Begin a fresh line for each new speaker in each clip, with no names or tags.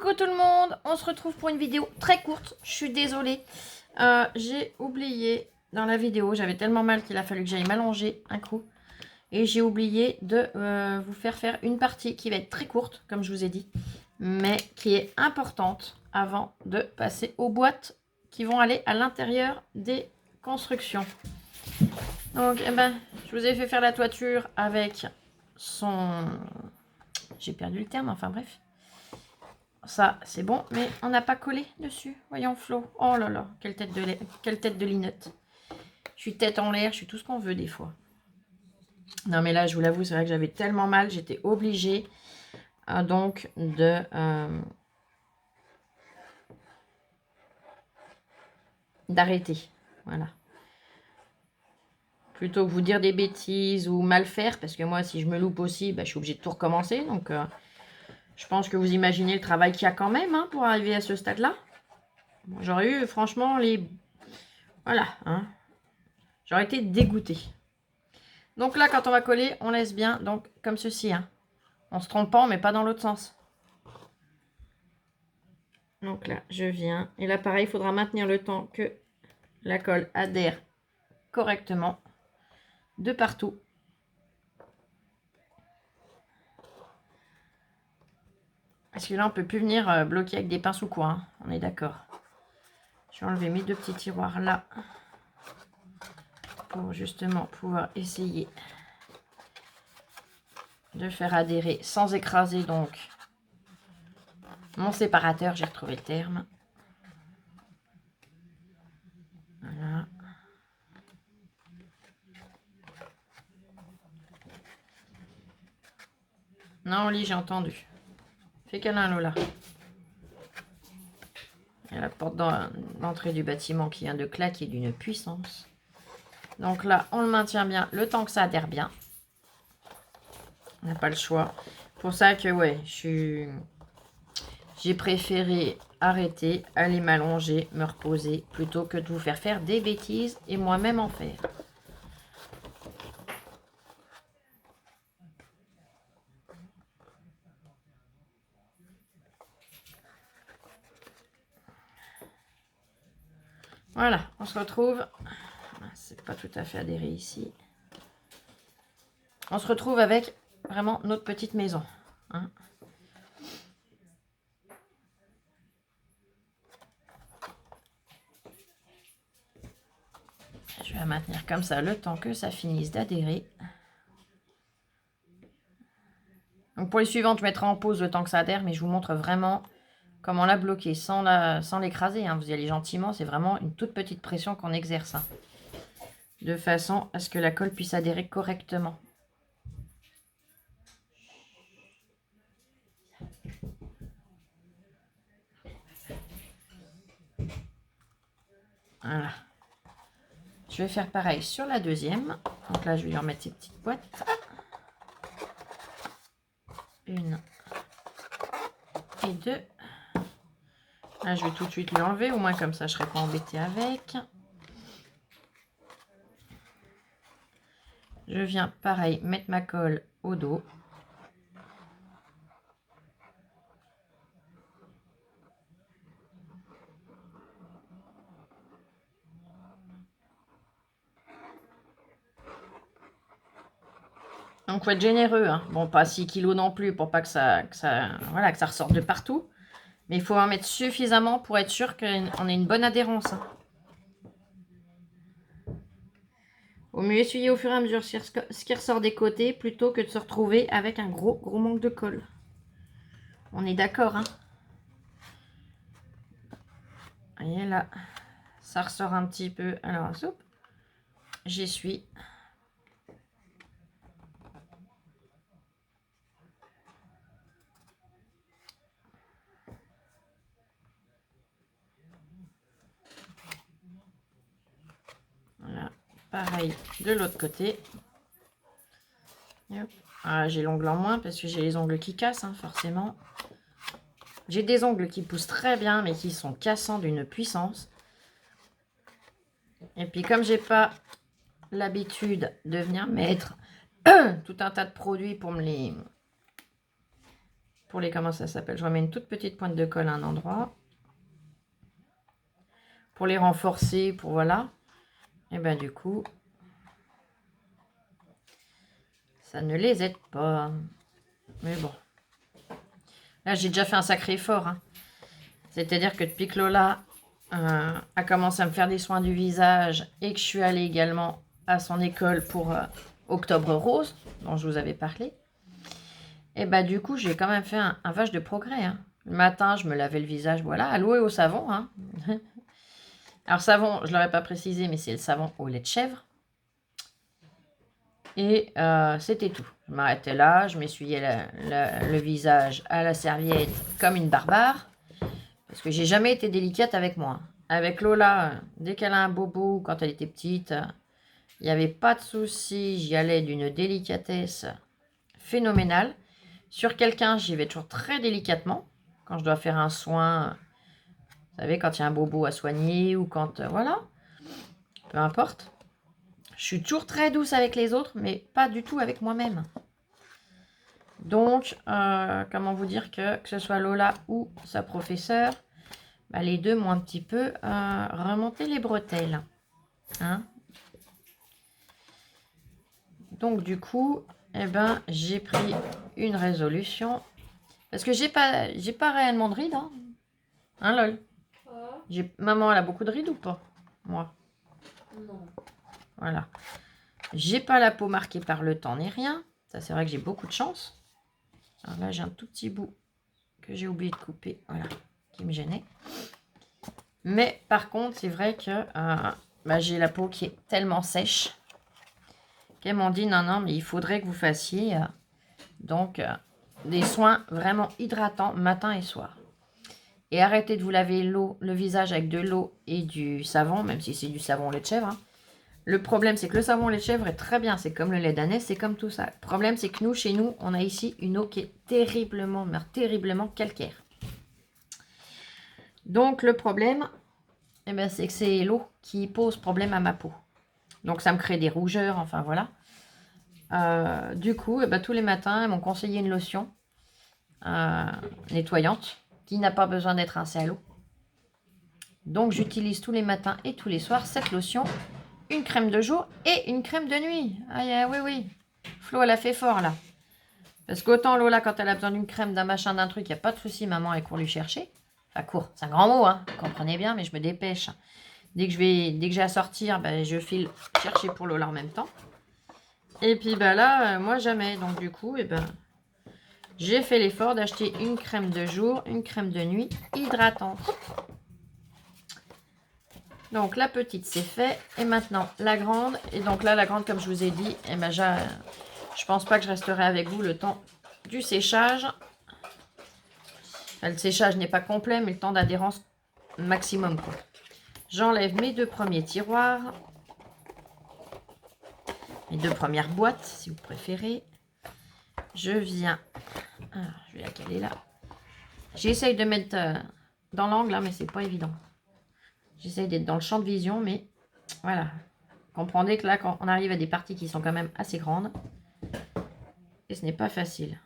Coucou tout le monde, on se retrouve pour une vidéo très courte, je suis désolée. J'ai oublié dans la vidéo, j'avais tellement mal qu'il a fallu que j'aille m'allonger un coup. Et j'ai oublié de vous faire une partie qui va être très courte, comme je vous ai dit, mais qui est importante avant de passer aux boîtes qui vont aller à l'intérieur des constructions. Donc, je vous ai fait faire la toiture avec son... J'ai perdu le terme, enfin bref. Ça, c'est bon, mais on n'a pas collé dessus. Voyons Flo. Oh là là, quelle tête de linette. Je suis tête en l'air, je suis tout ce qu'on veut des fois. Non mais là, je vous l'avoue, c'est vrai que j'avais tellement mal, j'étais obligée donc d'arrêter. Voilà. Plutôt que vous dire des bêtises ou mal faire, parce que moi, si je me loupe aussi, je suis obligée de tout recommencer. Donc, je pense que vous imaginez le travail qu'il y a quand même pour arriver à ce stade-là. Bon, j'aurais eu, franchement, les... Voilà, j'aurais été dégoûtée. Donc là, quand on va coller, on laisse bien, donc comme ceci. On se trompe pas, on met pas dans l'autre sens. Donc là, je viens. Et là, pareil, il faudra maintenir le temps que la colle adhère correctement de partout. Parce que là, on ne peut plus venir bloquer avec des pinces ou quoi. On est d'accord. Je vais enlever mes deux petits tiroirs là. Pour justement pouvoir essayer de faire adhérer sans écraser donc mon séparateur. J'ai retrouvé le terme. Voilà. Non, Oli, j'ai entendu. Fais câlin, Lola. Il y a la porte d'entrée du bâtiment qui vient de claquer d'une puissance. Donc là, on le maintient bien le temps que ça adhère bien. On n'a pas le choix. Pour ça que, ouais, j'ai préféré arrêter, aller m'allonger, me reposer, plutôt que de vous faire des bêtises et moi-même en faire. Voilà, on se retrouve. C'est pas tout à fait adhéré ici. On se retrouve avec vraiment notre petite maison. Je vais la maintenir comme ça le temps que ça finisse d'adhérer. Donc pour les suivantes, je mettrai en pause le temps que ça adhère, mais je vous montre vraiment comment la bloquer sans l'écraser. Vous y allez gentiment, c'est vraiment une toute petite pression qu'on exerce. De façon à ce que la colle puisse adhérer correctement. Voilà. Je vais faire pareil sur la deuxième. Donc là, je vais lui remettre ces petites boîtes. Une et deux. Là, je vais tout de suite lui enlever. Au moins, comme ça, je ne serai pas embêtée avec. Je viens, pareil, mettre ma colle au dos. Donc, faut être généreux. Bon, pas 6 kilos non plus pour pas que ça ressorte de partout. Mais il faut en mettre suffisamment pour être sûr qu'on ait une bonne adhérence. Au mieux essuyer au fur et à mesure ce qui ressort des côtés plutôt que de se retrouver avec un gros manque de colle. On est d'accord, Vous voyez là, ça ressort un petit peu. Alors, soupe, j'essuie. Voilà, pareil de l'autre côté. Ah, j'ai l'ongle en moins parce que j'ai les ongles qui cassent, forcément. J'ai des ongles qui poussent très bien, mais qui sont cassants d'une puissance. Et puis, comme j'ai pas l'habitude de venir mettre tout un tas de produits pour me pour les, comment ça s'appelle, je remets une toute petite pointe de colle à un endroit. Pour les renforcer, pour voilà. Et ben du coup, ça ne les aide pas. Mais bon. Là, j'ai déjà fait un sacré effort. Hein. C'est-à-dire que depuis que Lola a commencé à me faire des soins du visage et que je suis allée également à son école pour Octobre Rose, dont je vous avais parlé, et bah du coup, j'ai quand même fait un vache de progrès. Hein. Le matin, je me lavais le visage, voilà, à l'eau et au savon. Hein. Alors, savon, je ne l'aurais pas précisé, mais c'est le savon au lait de chèvre. Et c'était tout. Je m'arrêtais là, je m'essuyais le visage à la serviette comme une barbare. Parce que j'ai jamais été délicate avec moi. Avec Lola, dès qu'elle a un bobo, quand elle était petite, il n'y avait pas de souci. J'y allais d'une délicatesse phénoménale. Sur quelqu'un, j'y vais toujours très délicatement. Quand je dois faire un soin, vous savez, quand il y a un bobo à soigner ou quand... voilà, peu importe. Je suis toujours très douce avec les autres, mais pas du tout avec moi-même. Donc, comment vous dire que ce soit Lola ou sa professeure, bah, les deux m'ont un petit peu remonté les bretelles. Hein. Donc, du coup, eh ben, j'ai pris une résolution. Parce que j'ai pas réellement de rides. Hein, lol. Maman, elle a beaucoup de rides ou pas? Moi.
Non.
Voilà. J'ai pas la peau marquée par le temps ni rien. Ça, c'est vrai que j'ai beaucoup de chance. Alors là, j'ai un tout petit bout que j'ai oublié de couper. Voilà. Qui me gênait. Mais par contre, c'est vrai que bah, j'ai la peau qui est tellement sèche qu'elles m'ont dit non, mais il faudrait que vous fassiez donc des soins vraiment hydratants matin et soir. Et arrêtez de vous laver le visage avec de l'eau et du savon, même si c'est du savon au lait de chèvre. Hein. Le problème, c'est que le savon au lait de chèvre est très bien. C'est comme le lait d'ânesse, c'est comme tout ça. Le problème, c'est que nous, chez nous, on a ici une eau qui est terriblement calcaire. Donc, le problème, eh ben, c'est que c'est l'eau qui pose problème à ma peau. Donc, ça me crée des rougeurs, enfin voilà. Du coup, eh ben, tous les matins, elles m'ont conseillé une lotion nettoyante qui n'a pas besoin d'être rincée à l'eau. Donc, j'utilise tous les matins et tous les soirs cette lotion, une crème de jour et une crème de nuit. Ah, oui. Flo, elle a fait fort, là. Parce qu'autant Lola, quand elle a besoin d'une crème, d'un machin, d'un truc, il n'y a pas de souci, maman, elle court lui chercher. Enfin, court, c'est un grand mot, hein. Vous comprenez bien, mais je me dépêche. Dès que j'ai à sortir, ben, je file chercher pour Lola en même temps. Et puis, ben là, moi, jamais. Donc, du coup, eh ben, j'ai fait l'effort d'acheter une crème de jour, une crème de nuit hydratante. Donc, la petite, c'est fait. Et maintenant, la grande. Et donc là, la grande, comme je vous ai dit, eh ben, je pense pas que je resterai avec vous le temps du séchage. Enfin, le séchage n'est pas complet, mais le temps d'adhérence maximum, quoi. J'enlève mes deux premiers tiroirs. Mes deux premières boîtes, si vous préférez. Je viens... Alors, je vais la caler là. J'essaye de mettre dans l'angle, hein, mais c'est pas évident. J'essaye d'être dans le champ de vision, mais voilà. Comprenez que là, quand on arrive à des parties qui sont quand même assez grandes, et ce n'est pas facile.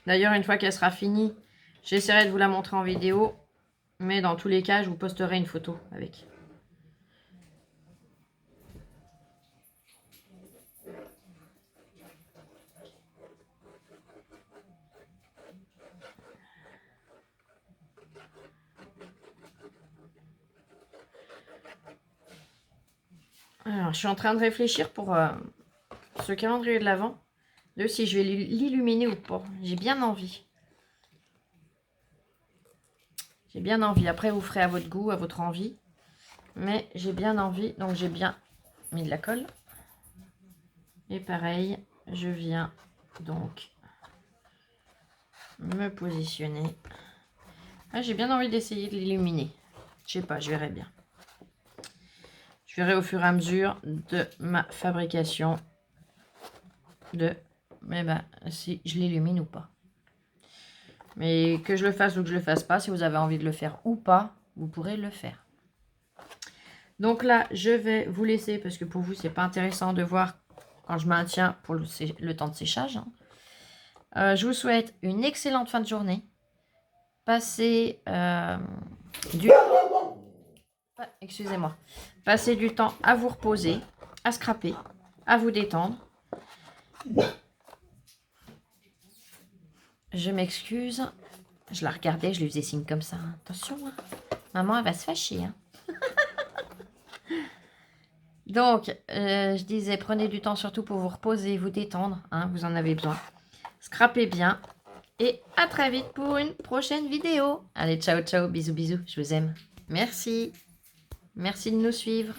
D'ailleurs, une fois qu'elle sera finie, j'essaierai de vous la montrer en vidéo, mais dans tous les cas, je vous posterai une photo avec. Alors, je suis en train de réfléchir pour ce calendrier de l'Avent, de si je vais l'illuminer ou pas. J'ai bien envie. J'ai bien envie. Après, vous ferez à votre goût, à votre envie. Mais j'ai bien envie. Donc, j'ai bien mis de la colle. Et pareil, je viens donc me positionner. Ah, j'ai bien envie d'essayer de l'illuminer. Je sais pas, je verrai bien. Je verrai au fur et à mesure de ma fabrication si je l'illumine ou pas. Mais que je le fasse ou que je le fasse pas, si vous avez envie de le faire ou pas, vous pourrez le faire. Donc là, je vais vous laisser parce que pour vous, c'est pas intéressant de voir quand je maintiens pour le temps de séchage. Je vous souhaite une excellente fin de journée. Passez excusez-moi. Passez du temps à vous reposer, à scraper, à vous détendre. Je m'excuse. Je la regardais, je lui faisais signe comme ça. Attention, hein. Maman, elle va se fâcher. Hein. Donc, je disais, prenez du temps surtout pour vous reposer, vous détendre. Hein, vous en avez besoin. Scrapez bien. Et à très vite pour une prochaine vidéo. Allez, ciao, ciao, bisous, bisous. Je vous aime. Merci. Merci de nous suivre.